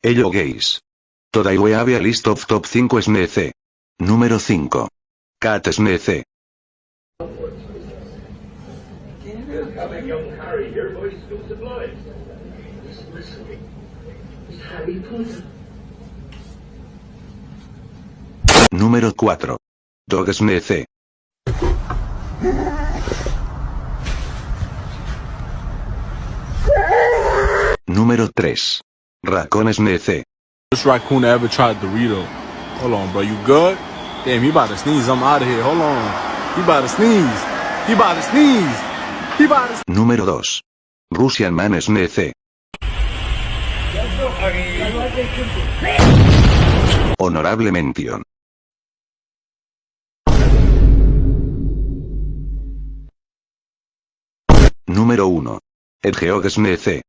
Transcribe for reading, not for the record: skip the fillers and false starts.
Ello gays. Today we have a list of top 5 SMC. Número 5. Cat SMC. Número 4. Dog SMC. Número 3. Raccoon SMC. Which raccoon that ever tried Dorito? Hold on, bro. You good? Damn, he about to sneeze. I'm out of here. Hold on. He about to sneeze. He about to sneeze. He about to... Número 2. Russian Man SMC. Honorable mención. Número 1. Hedgehog SMC.